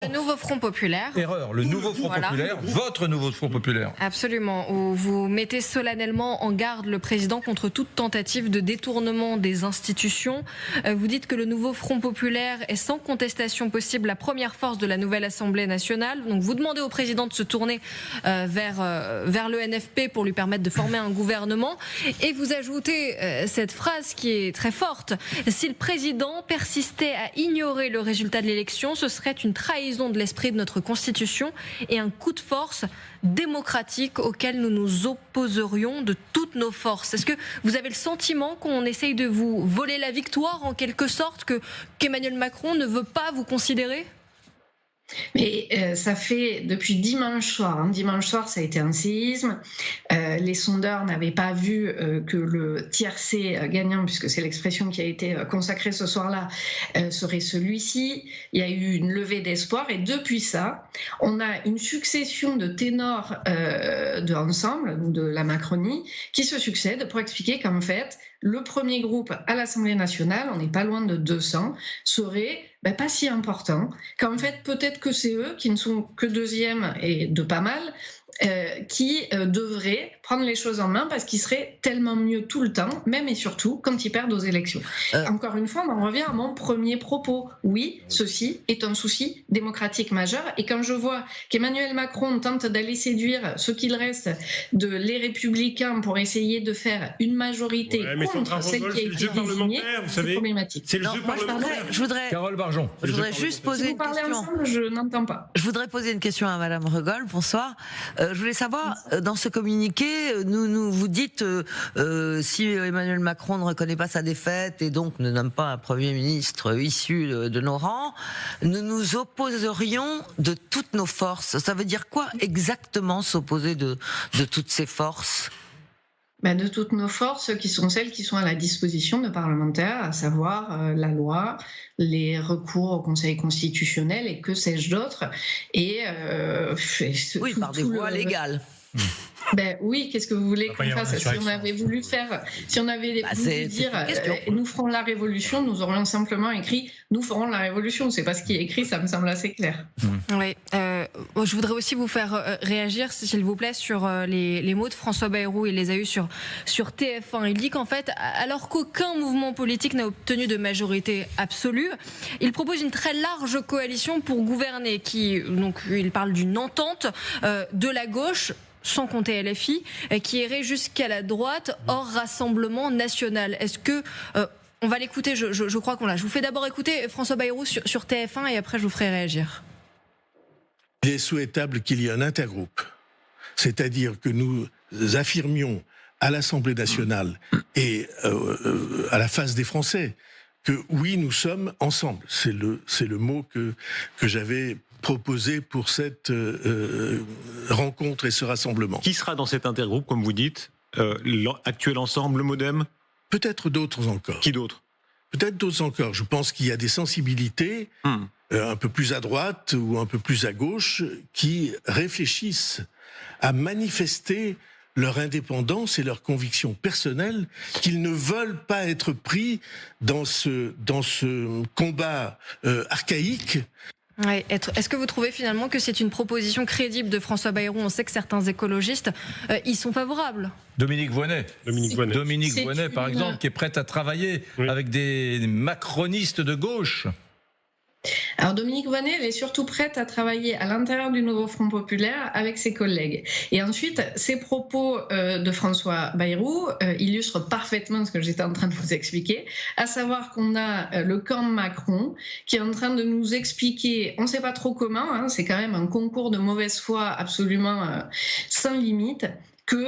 Le nouveau Front Populaire. Erreur, le nouveau Front Populaire, votre nouveau Front Populaire. Absolument, où vous mettez solennellement en garde le président contre toute tentative de détournement des institutions. Vous dites que le nouveau Front Populaire est sans contestation possible la première force de la nouvelle Assemblée nationale. Donc vous demandez au président de se tourner vers le NFP pour lui permettre de former un gouvernement. Et vous ajoutez cette phrase qui est très forte. Si le président persistait à ignorer le résultat de l'élection, ce serait une trahison de l'esprit de notre Constitution et un coup de force démocratique auquel nous nous opposerions de toutes nos forces. Est-ce que vous avez le sentiment qu'on essaye de vous voler la victoire en quelque sorte, qu'Emmanuel Macron ne veut pas vous considérer ? Mais ça fait depuis dimanche soir. Dimanche soir, ça a été un séisme. Les sondeurs n'avaient pas vu que le tiercé gagnant, puisque c'est l'expression qui a été consacrée ce soir-là, serait celui-ci. Il y a eu une levée d'espoir et depuis ça, on a une succession de ténors de Ensemble, de la Macronie, qui se succèdent pour expliquer qu'en fait, le premier groupe à l'Assemblée nationale, on n'est pas loin de 200, serait pas si important, qu'en fait peut-être que c'est eux qui ne sont que deuxième et de pas mal, qui devraient prendre les choses en main parce qu'ils seraient tellement mieux tout le temps, même et surtout quand ils perdent aux élections. Encore une fois, on en revient à mon premier propos. Oui, ceci est un souci démocratique majeur et quand je vois qu'Emmanuel Macron tente d'aller séduire ce qu'il reste de les Républicains pour essayer de faire une majorité contre celle qui a été désignée, c'est problématique. C'est le jeu parlementaire. Carole Barjon. Je voudrais juste poser une question. Ensemble, je n'entends pas. Je voudrais poser une question à Madame Regol. Bonsoir. Je voulais savoir, dans ce communiqué, vous dites si Emmanuel Macron ne reconnaît pas sa défaite et donc ne nomme pas un Premier ministre issu de nos rangs, nous nous opposerions de toutes nos forces. Ça veut dire quoi exactement s'opposer de toutes ces forces ? De toutes nos forces qui sont celles qui sont à la disposition de parlementaires, à savoir la loi, les recours au Conseil constitutionnel et que sais-je d'autre. Et oui, par des voies légales. Oui, qu'est-ce que vous voulez qu'on fasse ? Si on avait voulu dire nous ferons la révolution, nous aurions simplement écrit nous ferons la révolution. C'est pas ce qui est écrit, ça me semble assez clair. Oui. Je voudrais aussi vous faire réagir, s'il vous plaît, sur les mots de François Bayrou. Il les a eus sur TF1. Il dit qu'en fait, alors qu'aucun mouvement politique n'a obtenu de majorité absolue, il propose une très large coalition pour gouverner. Donc, il parle d'une entente de la gauche, sans compter LFI, qui irait jusqu'à la droite, hors Rassemblement national. Est-ce que... on va l'écouter, je crois qu'on l'a. Je vous fais d'abord écouter François Bayrou sur TF1 et après je vous ferai réagir. Il est souhaitable qu'il y ait un intergroupe, c'est-à-dire que nous affirmions à l'Assemblée nationale et à la face des Français que oui, nous sommes ensemble. C'est le mot que j'avais proposé pour cette rencontre et ce rassemblement. Qui sera dans cet intergroupe, comme vous dites, l'actuel ensemble, le MoDem ? Peut-être d'autres encore. Qui d'autres ? Peut-être d'autres encore. Je pense qu'il y a des sensibilités un peu plus à droite ou un peu plus à gauche qui réfléchissent à manifester leur indépendance et leur conviction personnelle, qu'ils ne veulent pas être pris dans ce combat archaïque. Ouais. Est-ce que vous trouvez finalement que c'est une proposition crédible de François Bayrou ? On sait que certains écologistes y sont favorables. Dominique Voynet, par exemple, qui est prête à travailler avec des macronistes de gauche. Alors Dominique Voynet, elle est surtout prête à travailler à l'intérieur du nouveau Front Populaire avec ses collègues. Et ensuite, ces propos de François Bayrou illustrent parfaitement ce que j'étais en train de vous expliquer, à savoir qu'on a le camp Macron qui est en train de nous expliquer, on ne sait pas trop comment, c'est quand même un concours de mauvaise foi absolument sans limite, que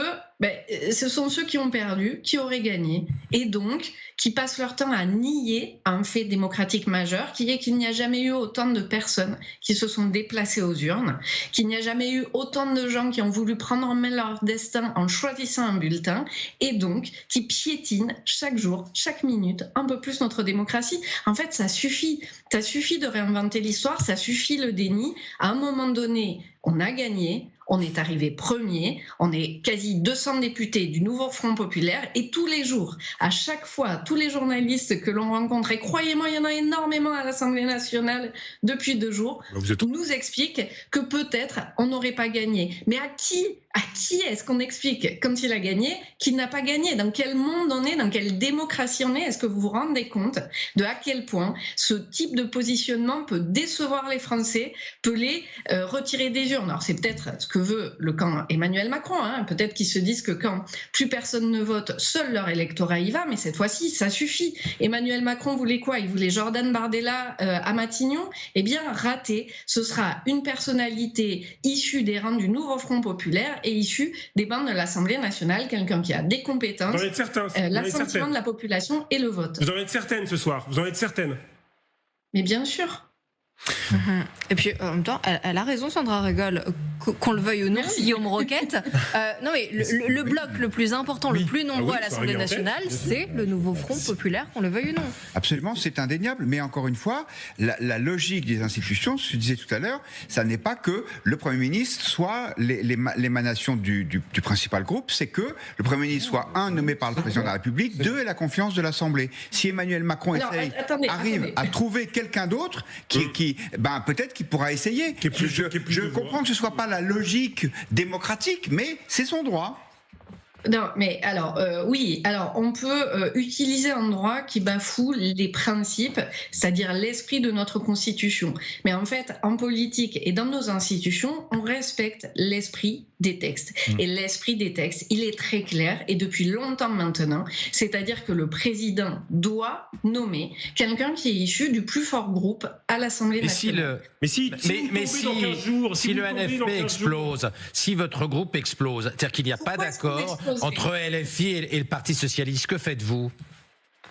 ce sont ceux qui ont perdu, qui auraient gagné, et donc qui passent leur temps à nier un fait démocratique majeur, qui est qu'il n'y a jamais eu autant de personnes qui se sont déplacées aux urnes, qu'il n'y a jamais eu autant de gens qui ont voulu prendre en main leur destin en choisissant un bulletin, et donc qui piétinent chaque jour, chaque minute, un peu plus notre démocratie. En fait, ça suffit de réinventer l'histoire, ça suffit le déni. À un moment donné, on a gagné, on est arrivé premier, on est quasi 200 députés du nouveau Front populaire, et tous les jours, à chaque fois, tous les journalistes que l'on rencontre, et croyez-moi, il y en a énormément à l'Assemblée nationale depuis 2 jours, nous expliquent que peut-être on n'aurait pas gagné. Mais à qui est-ce qu'on explique, quand il a gagné, qu'il n'a pas gagné? Dans quel monde on est? Dans quelle démocratie on est? Est-ce que vous vous rendez compte de à quel point ce type de positionnement peut décevoir les Français, peut les retirer des urnes? Alors c'est peut-être ce que veut le camp Emmanuel Macron, hein. Peut-être qu'ils se disent que quand plus personne ne vote, seul leur électorat y va, mais cette fois-ci, ça suffit. Emmanuel Macron voulait quoi? Il voulait Jordan Bardella à Matignon? Eh bien, raté. Ce sera une personnalité issue des rangs du nouveau Front populaire et issue des bancs de l'Assemblée nationale, quelqu'un qui a des compétences, l'assentiment de la population et le vote. Vous en êtes certaine ce soir? Vous en êtes certaine? Mais bien sûr. Et puis en même temps, elle a raison, Sandra Rugol, qu'on le veuille ou non, Guillaume Roquette. Non mais le bloc le plus important, le plus nombreux à l'Assemblée nationale, c'est le nouveau Front populaire, qu'on le veuille ou non. Absolument, c'est indéniable. Mais encore une fois, la logique des institutions, ce que je disais tout à l'heure, ça n'est pas que le Premier ministre soit l'émanation du principal groupe, c'est que le Premier ministre soit, 1, nommé par le Président de la République, 2, ait la confiance de l'Assemblée. Si Emmanuel Macron arrive à trouver quelqu'un d'autre peut-être qu'il pourra essayer. Je comprends que ce ne soit pas la logique démocratique, mais c'est son droit. Non, mais alors, oui, alors on peut utiliser un droit qui bafoue les principes, c'est-à-dire l'esprit de notre Constitution. Mais en fait, en politique et dans nos institutions, on respecte l'esprit des textes. Et l'esprit des textes, il est très clair, et depuis longtemps maintenant, c'est-à-dire que le président doit nommer quelqu'un qui est issu du plus fort groupe à l'Assemblée nationale. Mais si le NFP explose, si votre groupe explose, c'est-à-dire qu'il n'y a pas d'accord entre LFI et le Parti Socialiste, que faites-vous?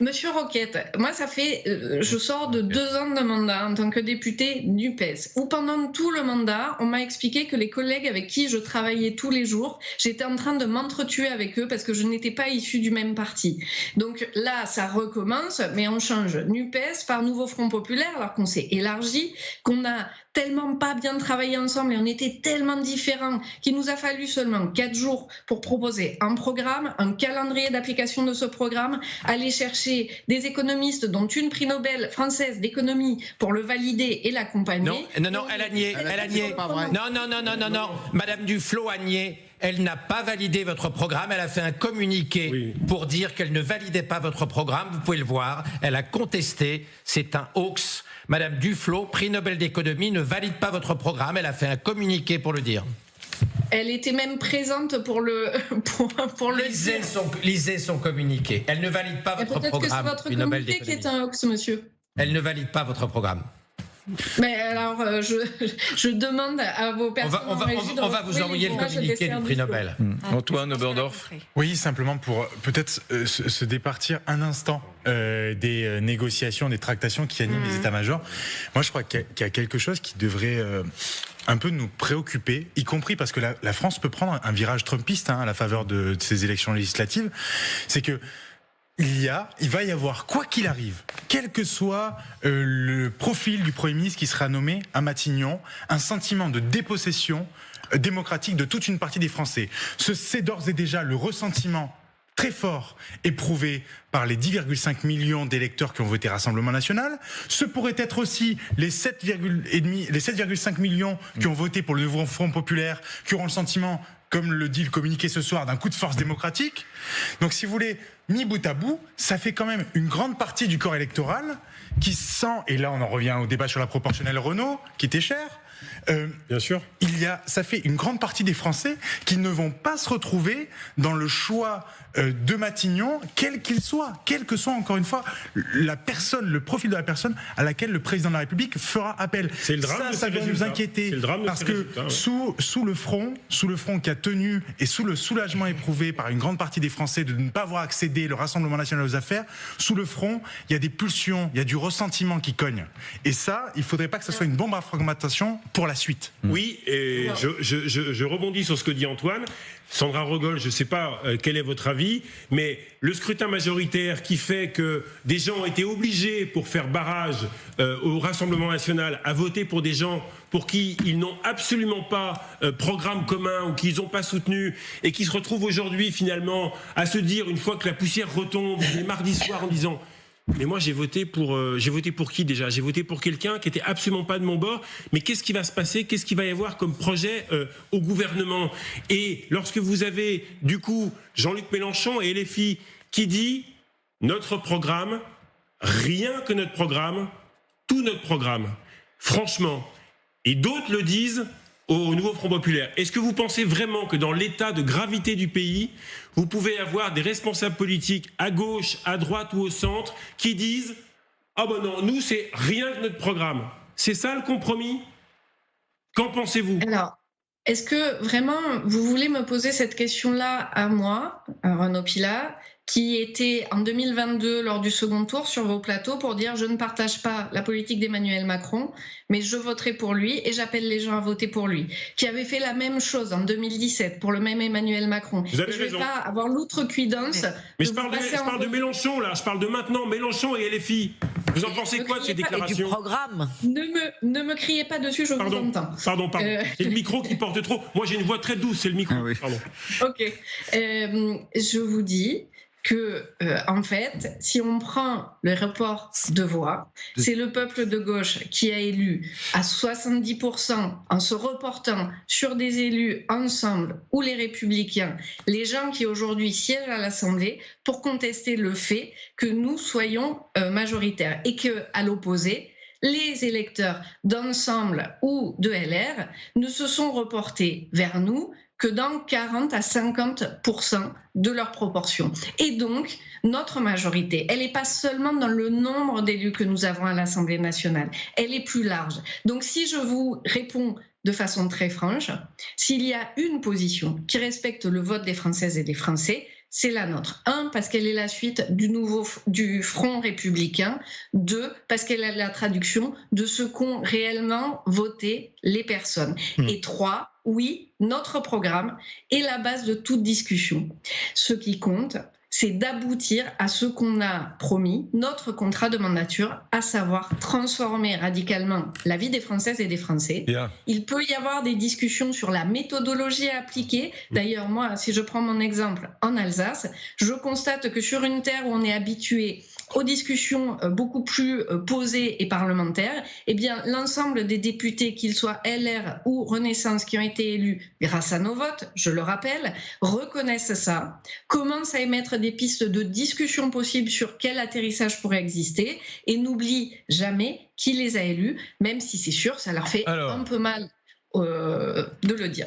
Monsieur Roquette, moi ça fait, je sors de 2 ans de mandat en tant que député NUPES, où pendant tout le mandat, on m'a expliqué que les collègues avec qui je travaillais tous les jours, j'étais en train de m'entretuer avec eux parce que je n'étais pas issue du même parti. Donc là, ça recommence, mais on change NUPES par Nouveau Front populaire, alors qu'on s'est élargi, qu'on a tellement pas bien travaillé ensemble et on était tellement différents qu'il nous a fallu seulement 4 jours pour proposer un programme, un calendrier d'application de ce programme, aller chercher des économistes, dont une prix Nobel française d'économie, pour le valider et l'accompagner. Non, elle a nié. Non, Madame Duflot a nié. Elle n'a pas validé votre programme, elle a fait un communiqué pour dire qu'elle ne validait pas votre programme, vous pouvez le voir, elle a contesté, c'est un hoax. Madame Duflot, prix Nobel d'économie, ne valide pas votre programme, elle a fait un communiqué pour le dire. Elle était même présente pour le lisez son communiqué. Elle ne valide pas votre programme. Peut-être que c'est votre communiqué qui est un hoax, monsieur. Elle ne valide pas votre programme. Mais alors, je demande à vos personnes... On va vous envoyer le communiqué du prix Nobel. Antoine Oberdorf. Oui, simplement pour peut-être se départir un instant des négociations, des tractations qui animent les états-majors. Moi, je crois qu'il y a quelque chose qui devrait... un peu nous préoccuper, y compris parce que la France peut prendre un virage trumpiste à la faveur de ces élections législatives. C'est que il va y avoir, quoi qu'il arrive, quel que soit le profil du Premier ministre qui sera nommé à Matignon, un sentiment de dépossession démocratique de toute une partie des Français. C'est d'ores et déjà le ressentiment très fort éprouvé par les 10,5 millions d'électeurs qui ont voté Rassemblement National. Ce pourrait être aussi les 7,5 millions qui ont voté pour le Nouveau Front populaire, qui auront le sentiment, comme le dit le communiqué ce soir, d'un coup de force démocratique. Donc si vous voulez, mis bout à bout, ça fait quand même une grande partie du corps électoral qui sent, et là on en revient au débat sur la proportionnelle Renault, qui était cher, bien sûr. Ça fait une grande partie des Français qui ne vont pas se retrouver dans le choix de Matignon, quel qu'il soit, quelle que soit encore une fois la personne, le profil de la personne à laquelle le président de la République fera appel. C'est le drame. Ça doit nous inquiéter parce que sous le front qui a tenu et sous le soulagement éprouvé par une grande partie des Français de ne pas avoir accédé le Rassemblement national aux affaires, sous le front, il y a des pulsions, il y a du ressentiment qui cogne. Et ça, il faudrait pas que ce soit une bombe à fragmentation pour la suite. Oui, et je rebondis sur ce que dit Antoine. Sandra Rugol, je ne sais pas quel est votre avis, mais le scrutin majoritaire qui fait que des gens ont été obligés, pour faire barrage au Rassemblement national, à voter pour des gens pour qui ils n'ont absolument pas programme commun ou qu'ils n'ont pas soutenu et qui se retrouvent aujourd'hui finalement à se dire, une fois que la poussière retombe, les mardis soirs, en disant mais moi j'ai voté pour qui déjà? J'ai voté pour quelqu'un qui était absolument pas de mon bord. Mais qu'est-ce qui va se passer? Qu'est-ce qu'il va y avoir comme projet au gouvernement? Et lorsque vous avez du coup Jean-Luc Mélenchon et LFI qui dit notre programme, rien que notre programme, tout notre programme, franchement, et d'autres le disent au nouveau Front Populaire. Est-ce que vous pensez vraiment que dans l'état de gravité du pays, vous pouvez avoir des responsables politiques à gauche, à droite ou au centre qui disent « Ah ben non, nous c'est rien que notre programme ». C'est ça le compromis? Qu'en pensez-vous? Alors, est-ce que vraiment vous voulez me poser cette question-là à moi, à Renaud Pilat, qui était en 2022 lors du second tour sur vos plateaux pour dire je ne partage pas la politique d'Emmanuel Macron, mais je voterai pour lui et j'appelle les gens à voter pour lui, qui avait fait la même chose en 2017 pour le même Emmanuel Macron. Vous avez je ne vais raison. pas avoir l'outrecuidance. Mais je parle de Mélenchon là, je parle de maintenant, Mélenchon et LFI. Vous en pensez quoi de ces déclarations? Du programme. Ne me criez pas dessus, je vous entends. Pardon. C'est le micro qui porte trop. Moi j'ai une voix très douce, c'est le micro. Ah oui. Pardon. Ok. Je vous dis que, en fait, si on prend le rapport de voix, c'est le peuple de gauche qui a élu à 70% en se reportant sur des élus ensemble ou les Républicains, les gens qui aujourd'hui siègent à l'Assemblée pour contester le fait que nous soyons majoritaires et que, à l'opposé, les électeurs d'Ensemble ou de LR ne se sont reportés vers nous que dans 40 à 50% de leur proportion. Et donc, notre majorité, elle n'est pas seulement dans le nombre d'élus que nous avons à l'Assemblée nationale, elle est plus large. Donc, si je vous réponds de façon très franche, s'il y a une position qui respecte le vote des Françaises et des Français, c'est la nôtre. 1, parce qu'elle est la suite du Front républicain. 2, parce qu'elle est la traduction de ce qu'ont réellement voté les personnes. Et 3, oui, notre programme est la base de toute discussion. Ce qui compte, c'est d'aboutir à ce qu'on a promis, notre contrat de mandature, à savoir transformer radicalement la vie des Françaises et des Français. Bien. Il peut y avoir des discussions sur la méthodologie à appliquer. D'ailleurs, moi, si je prends mon exemple en Alsace, je constate que sur une terre où on est habitué aux discussions beaucoup plus posées et parlementaires, eh bien, l'ensemble des députés, qu'ils soient LR ou Renaissance, qui ont été élus grâce à nos votes, je le rappelle, reconnaissent ça, commencent à émettre des pistes de discussion possibles sur quel atterrissage pourrait exister et n'oublient jamais qui les a élus, même si c'est sûr, ça leur fait un peu mal de le dire.